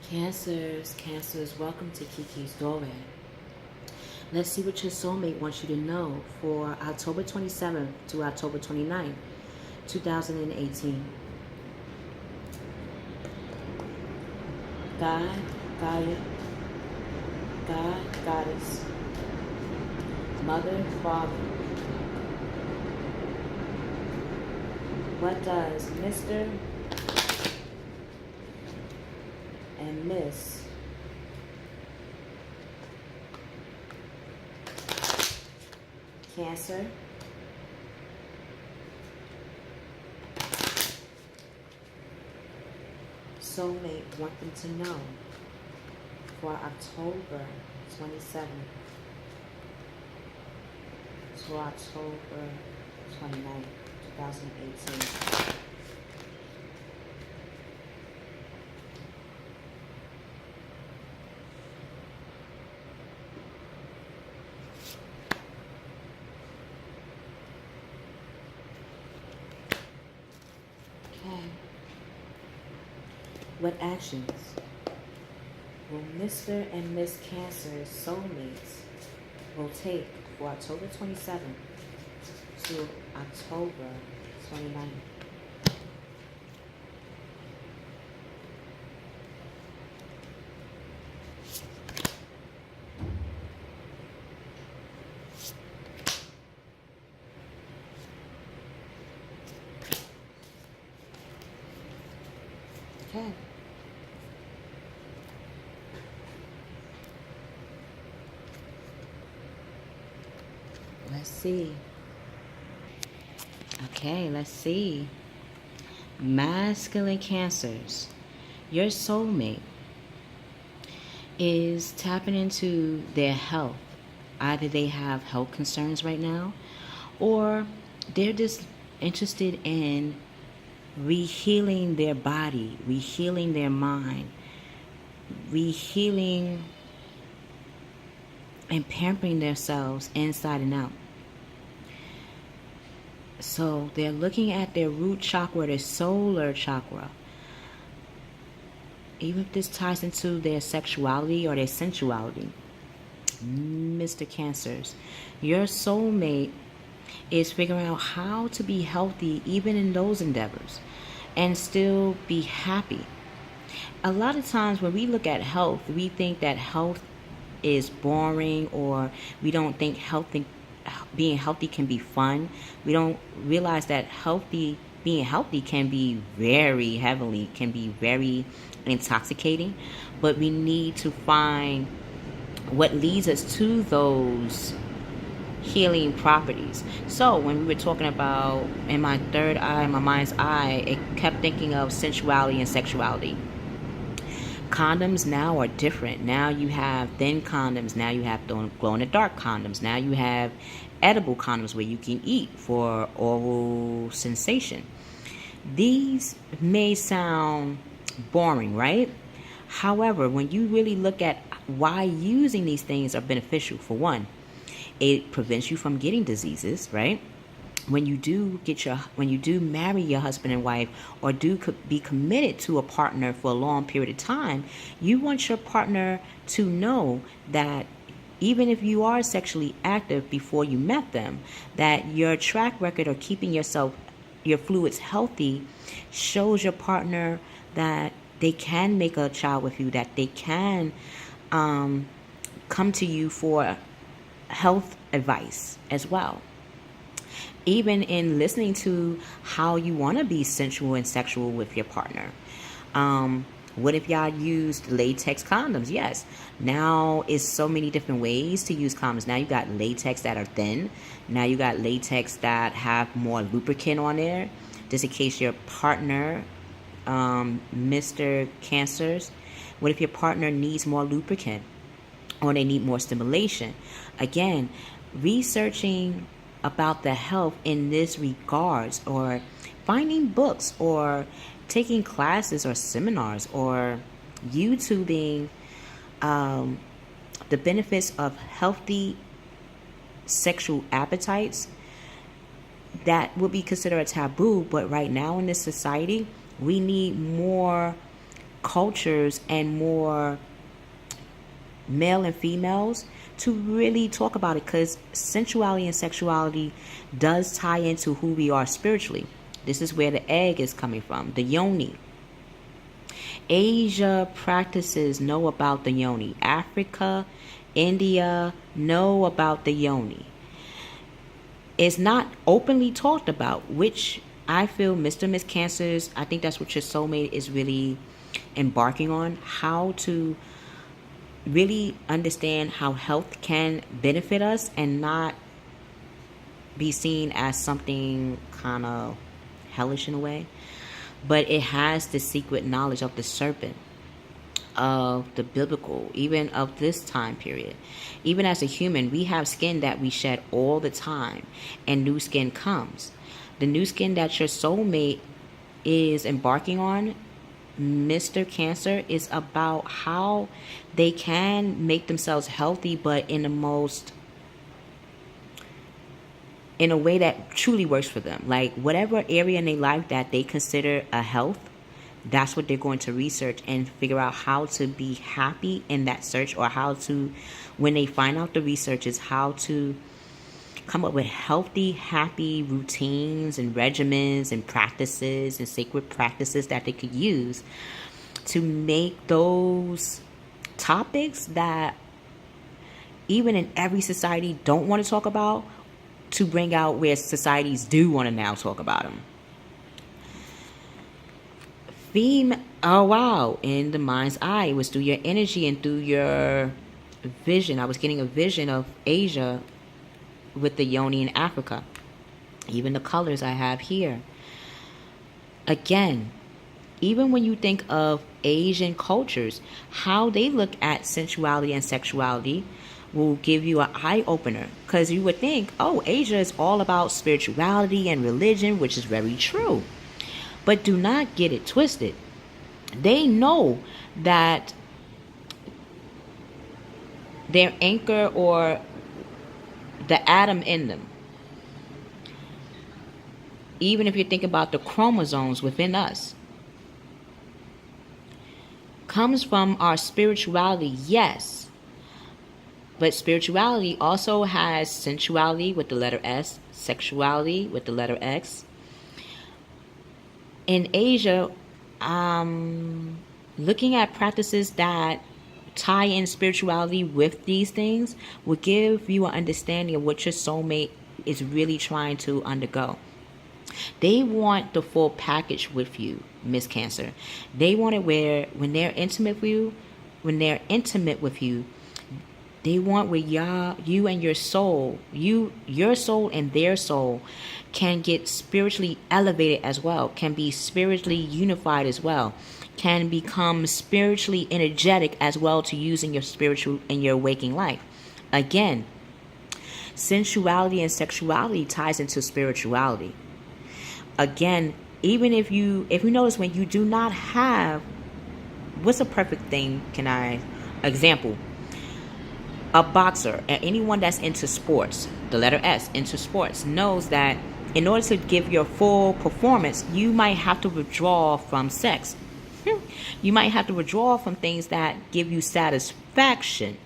Cancers, welcome to Keykey's Doorway. Let's see what your soulmate wants you to know for October 27th to October 29th, 2018. God, Gaia, God, Goddess, Mother, Father. What does Mr. and Miss Cancer soulmate want them to know for October 27th to October 29th, 2018? What actions will Mr. and Miss Cancer's soulmates will take for October 27th to October 29th? Okay. Let's see. Okay, let's see. Masculine Cancers, your soulmate is tapping into their health. Either they have health concerns right now, or they're just interested in rehealing their body, rehealing their mind, rehealing and pampering themselves inside and out. So they're looking at their root chakra, their solar chakra. Even if this ties into their sexuality or their sensuality, Mr. Cancers, your soulmate is figuring out how to be healthy even in those endeavors and still be happy. A lot of times when we look at health, we think that health is boring, or we don't think being healthy can be fun. We don't realize that being healthy can be very intoxicating, but we need to find what leads us to those healing properties. So when we were talking about in my third eye, my mind's eye, it kept thinking of sensuality and sexuality. Condoms now are different. Now you have thin condoms. Now you have glow-in-the-dark condoms. Now you have edible condoms where you can eat for oral sensation. These may sound boring, right? However, when you really look at why using these things are beneficial, for one, it prevents you from getting diseases, right? When you do marry your husband and wife, or be committed to a partner for a long period of time, you want your partner to know that even if you are sexually active before you met them, that your track record of keeping your fluids healthy shows your partner that they can make a child with you, that they can come to you for health advice as well. Even in listening to how you want to be sensual and sexual with your partner. What if y'all used latex condoms? Yes. Now is so many different ways to use condoms. Now you got latex that are thin. Now you got latex that have more lubricant on there. Just in case your partner, Mr. Cancers, what if your partner needs more lubricant or they need more stimulation? Again, researching about the health in this regards, or finding books, or taking classes or seminars, or YouTubing the benefits of healthy sexual appetites, that would be considered a taboo. But right now in this society, we need more cultures and more male and females to really talk about it, because sensuality and sexuality does tie into who we are spiritually. This is where the egg is coming from, the yoni. Asia practices know about the yoni. Africa, India know about the yoni. It's not openly talked about, which I feel Mr. Miss Cancers, I think that's what your soulmate is really embarking on, how to really understand how health can benefit us and not be seen as something kind of hellish in a way. But it has the secret knowledge of the serpent, of the biblical, even of this time period. Even as a human, we have skin that we shed all the time, and new skin comes. The new skin that your soulmate is embarking on, Mr. Cancer, is about how they can make themselves healthy, but in a way that truly works for them. Like whatever area in their life that they consider a health, that's what they're going to research and figure out how to be happy in that search, or how to, when they find out the research, is how to come up with healthy, happy routines and regimens and practices and sacred practices that they could use to make those topics that even in every society don't want to talk about, to bring out where societies do want to now talk about them. Oh wow, in the mind's eye, it was through your energy and through your vision. I was getting a vision of Asia with the yoni in Africa. Even the colors I have here. Again, even when you think of Asian cultures, how they look at sensuality and sexuality will give you an eye-opener. Because you would think, oh, Asia is all about spirituality and religion, which is very true. But do not get it twisted. They know that their anchor, or the atom in them, even if you think about the chromosomes within us, comes from our spirituality, yes. But spirituality also has sensuality with the letter S, sexuality with the letter X. In Asia, looking at practices that tie in spirituality with these things will give you an understanding of what your soulmate is really trying to undergo. They want the full package with you, Miss Cancer. They want it where when they're intimate with you, they want where you and your soul and their soul can get spiritually elevated as well, can be spiritually unified as well, can become spiritually energetic as well to use in your waking life. Again, sensuality and sexuality ties into spirituality. Again, even if you notice when you do not have, what's a perfect thing, example, a boxer and anyone that's into sports, the letter S, into sports, knows that in order to give your full performance, you might have to withdraw from sex. You might have to withdraw from things that give you satisfaction.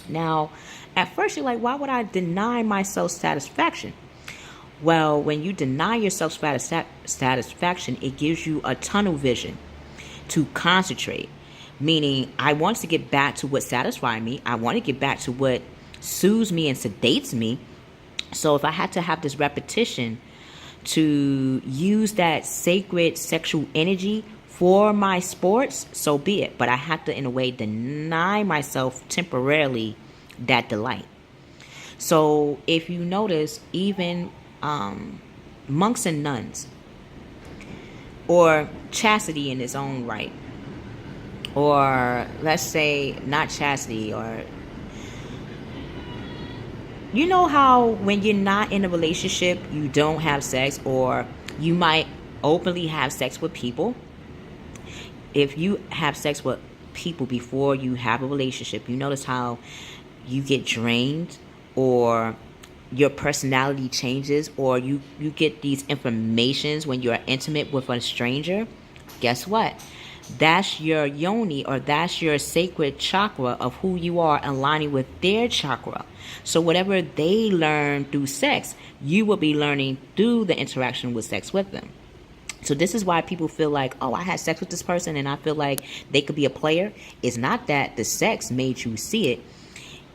Now, at first you're like, why would I deny myself satisfaction? Well, when you deny yourself satisfaction, it gives you a tunnel vision to concentrate. Meaning, I want to get back to what satisfies me. I want to get back to what soothes me and sedates me. So if I had to have this repetition to use that sacred sexual energy for my sports, so be it. But I have to, in a way, deny myself temporarily that delight. So if you notice, even monks and nuns, or chastity in its own right, or let's say not chastity, or you know how when you're not in a relationship, you don't have sex, or you might openly have sex with people. If you have sex with people before you have a relationship, you notice how you get drained, or your personality changes, or you get these informations when you're intimate with a stranger. Guess what? That's your yoni, or that's your sacred chakra of who you are, aligning with their chakra. So whatever they learn through sex, you will be learning through the interaction with sex with them. So this is why people feel like, oh, I had sex with this person and I feel like they could be a player. It's not that the sex made you see it.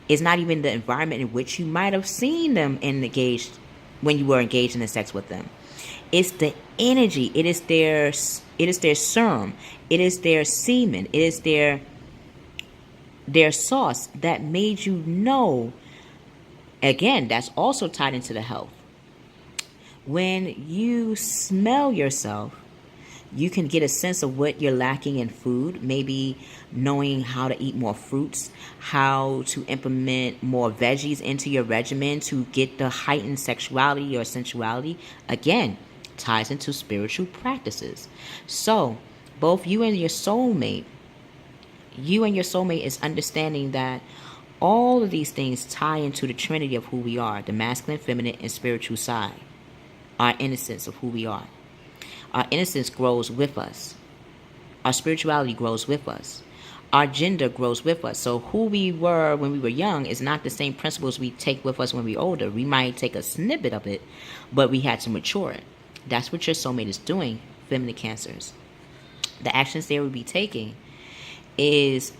It's not even the environment in which you might have seen them engaged when you were engaged in the sex with them. It's the energy. It is their serum. It is their semen. It is their sauce that made you know. Again, that's also tied into the health. When you smell yourself, you can get a sense of what you're lacking in food, maybe knowing how to eat more fruits, how to implement more veggies into your regimen to get the heightened sexuality or sensuality. Again, ties into spiritual practices. So, both you and your soulmate is understanding that all of these things tie into the Trinity of who we are, the masculine, feminine, and spiritual side. Our innocence of who we are. Our innocence grows with us. Our spirituality grows with us. Our gender grows with us. So who we were when we were young is not the same principles we take with us when we're older. We might take a snippet of it, but we had to mature it. That's what your soulmate is doing, feminine Cancers. The actions they will be taking is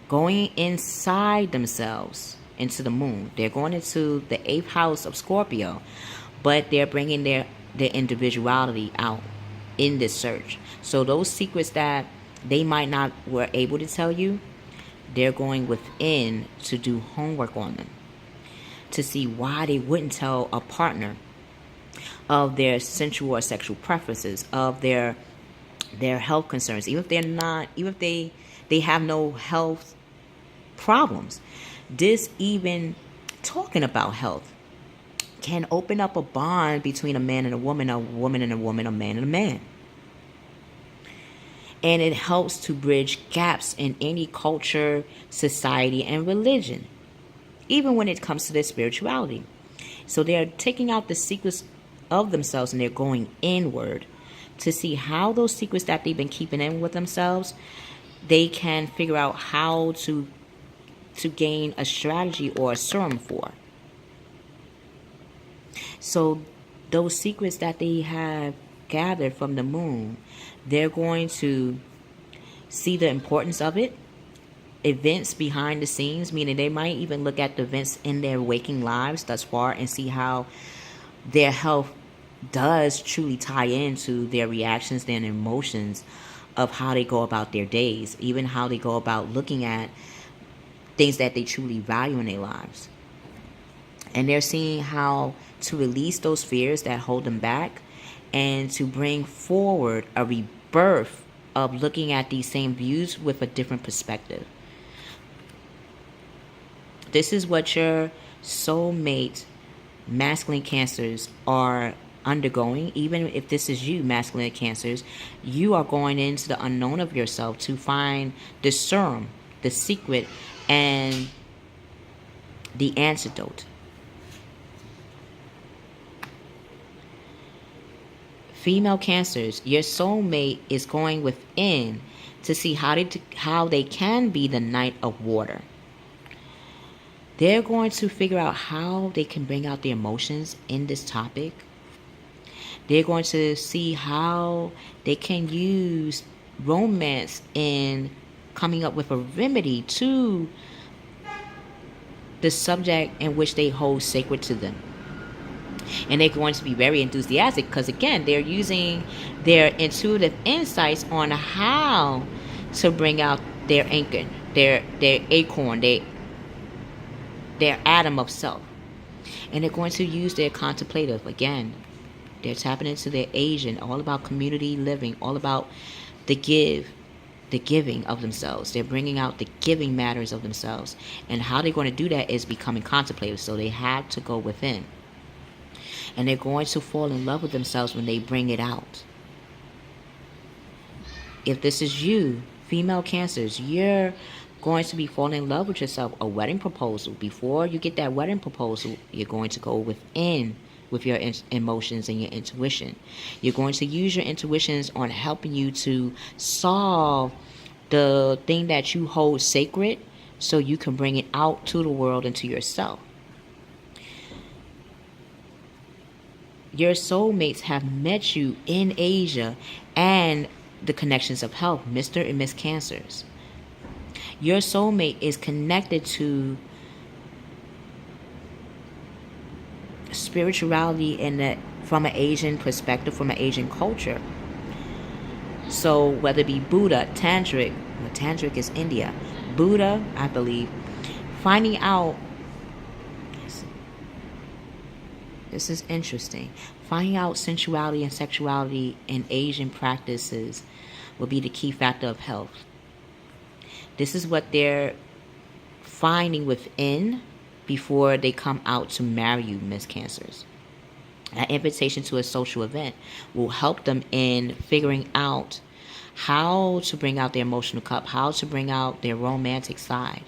going inside themselves into the moon. They're going into the 8th house of Scorpio, but they're bringing their individuality out in this search. So those secrets that they might not were able to tell you, they're going within to do homework on them, to see why they wouldn't tell a partner of their sensual or sexual preferences, of their health concerns, even if they have no health problems. This, even talking about health, can open up a bond between a man and a woman and a woman, a man and a man. And it helps to bridge gaps in any culture, society, and religion, even when it comes to their spirituality. So they're taking out the secrets of themselves and they're going inward to see how those secrets that they've been keeping in with themselves, they can figure out how to gain a strategy or a serum for. So those secrets that they have gathered from the moon, they're going to see the importance of it. Events behind the scenes, meaning they might even look at the events in their waking lives thus far and see how their health does truly tie into their reactions and emotions of how they go about their days, even how they go about looking at things that they truly value in their lives. And they're seeing how to release those fears that hold them back and to bring forward a rebirth of looking at these same views with a different perspective. This is what your soulmate masculine Cancers are undergoing. Even if this is you, masculine Cancers, you are going into the unknown of yourself to find the serum, the secret, and the antidote. Female Cancers, your soulmate is going within to see how they can be the Knight of Water. They're going to figure out how they can bring out the emotions in this topic. They're going to see how they can use romance in coming up with a remedy to the subject in which they hold sacred to them. And they're going to be very enthusiastic because, again, they're using their intuitive insights on how to bring out their anchor, their acorn, their atom of self. And they're going to use their contemplative. Again, they're tapping into their Asian, all about community living, all about the giving of themselves. They're bringing out the giving matters of themselves. And how they're going to do that is becoming contemplative. So they have to go within. And they're going to fall in love with themselves when they bring it out. If this is you, female Cancers, you're going to be falling in love with yourself. A wedding proposal. Before you get that wedding proposal, you're going to go within with your emotions and your intuition. You're going to use your intuitions on helping you to solve the thing that you hold sacred so you can bring it out to the world and to yourself. Your soulmates have met you in Asia and the connections of health, Mr. and Miss Cancers. Your soulmate is connected to spirituality from an Asian perspective, from an Asian culture. So whether it be Buddha, Tantric, well, Tantric is India, Buddha, I believe, finding out, this is interesting, finding out sensuality and sexuality in Asian practices will be the key factor of health. This is what they're finding within before they come out to marry you, Miss Cancers. An invitation to a social event will help them in figuring out how to bring out their emotional cup, how to bring out their romantic side,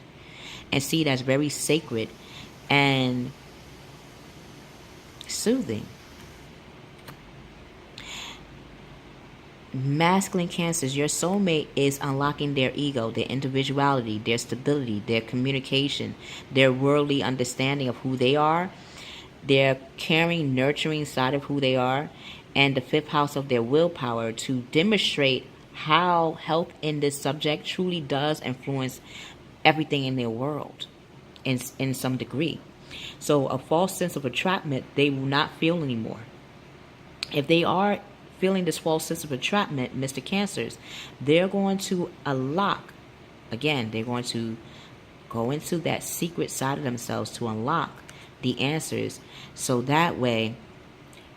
and see that's very sacred and soothing. Masculine Cancers, your soulmate is unlocking their ego, their individuality, their stability, their communication, their worldly understanding of who they are, their caring, nurturing side of who they are, and the fifth house of their willpower to demonstrate how health in this subject truly does influence everything in their world in some degree. So a false sense of entrapment they will not feel anymore. If they are feeling this false sense of entrapment, Mr. Cancers, they're going to unlock, again, they're going to go into that secret side of themselves to unlock the answers, so that way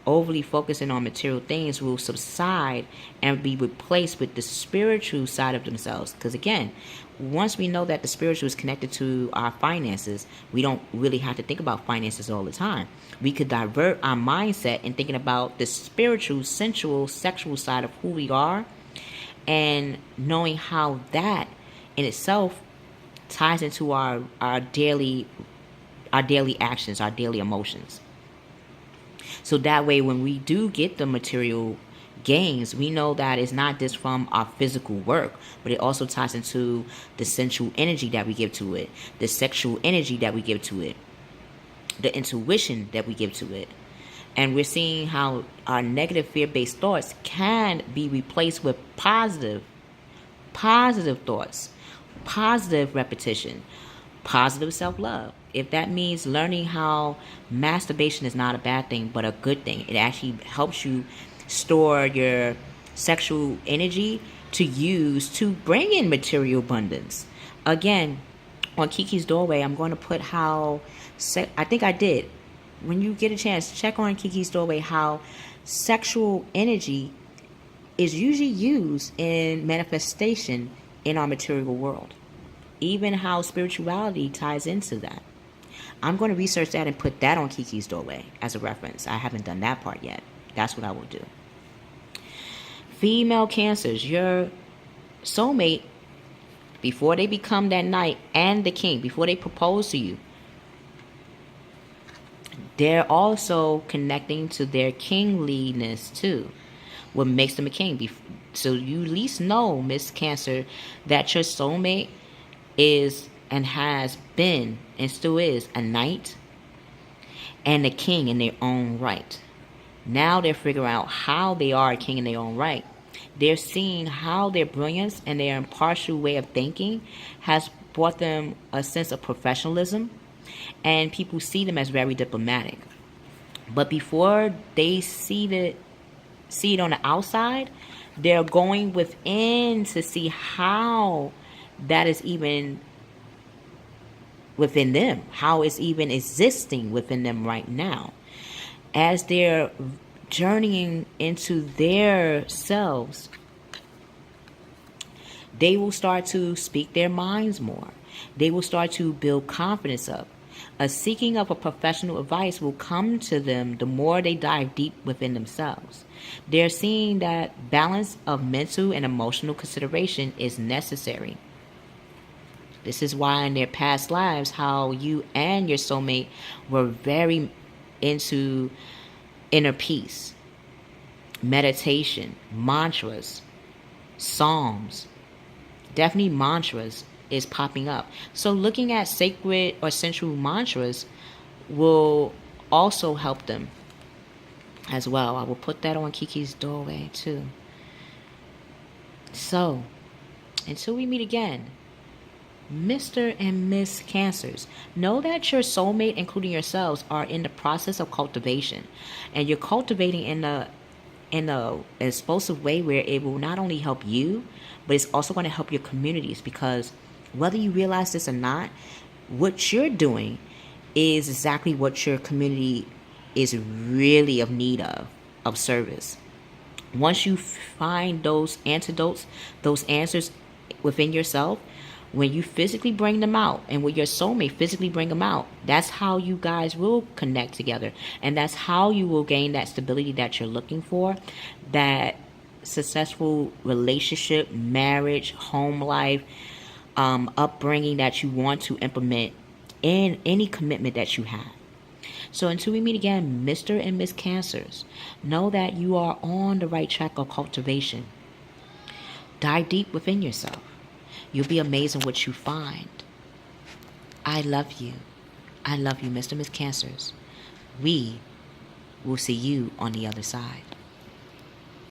overly focusing on material things will subside and be replaced with the spiritual side of themselves. Because again, once we know that the spiritual is connected to our finances, we don't really have to think about finances all the time. We could divert our mindset in thinking about the spiritual, sensual, sexual side of who we are, and knowing how that in itself ties into our daily actions, our daily emotions. So that way, when we do get the material gains, we know that it's not just from our physical work, but it also ties into the sensual energy that we give to it, the sexual energy that we give to it, the intuition that we give to it. And we're seeing how our negative fear-based thoughts can be replaced with positive thoughts, positive repetition, positive self-love. If that means learning how masturbation is not a bad thing, but a good thing, it actually helps you store your sexual energy to use to bring in material abundance. Again, on Keykey's doorway, I'm going to put how, I think I did. When you get a chance, check on Keykey's doorway how sexual energy is usually used in manifestation in our material world. Even how spirituality ties into that. I'm going to research that and put that on Keykey's doorway as a reference. I haven't done that part yet. That's what I will do. Female Cancers, your soulmate, before they become that knight and the king, before they propose to you, they're also connecting to their kingliness too. What makes them a king. So you at least know, Miss Cancer, that your soulmate is and has been and still is a knight and a king in their own right. Now they're figuring out how they are a king in their own right. They're seeing how their brilliance and their impartial way of thinking has brought them a sense of professionalism, and people see them as very diplomatic. But before they see it on the outside, they're going within to see how that is even within them, how it's even existing within them right now. As they're journeying into their selves, they will start to speak their minds more. They will start to build confidence up. A seeking of a professional advice will come to them the more they dive deep within themselves. They're seeing that balance of mental and emotional consideration is necessary. This is why in their past lives, how you and your soulmate were very into inner peace, meditation, mantras, psalms. Definitely mantras is popping up. So looking at sacred or sensual mantras will also help them as well. I will put that on Keykey's doorway too. So, until we meet again, Mr. and Miss Cancers, know that your soulmate, including yourselves, are in the process of cultivation. And you're cultivating in a explosive way where it will not only help you, but it's also going to help your communities, because whether you realize this or not, what you're doing is exactly what your community is really of need of service. Once you find those antidotes, those answers within yourself, when you physically bring them out and with your soulmate physically bring them out, that's how you guys will connect together. And that's how you will gain that stability that you're looking for, that successful relationship, marriage, home life, upbringing that you want to implement in any commitment that you have. So until we meet again, Mr. and Miss Cancers, know that you are on the right track of cultivation. Dive deep within yourself. You'll be amazed at what you find. I love you. I love you, Mr. and Miss Cancers. We will see you on the other side.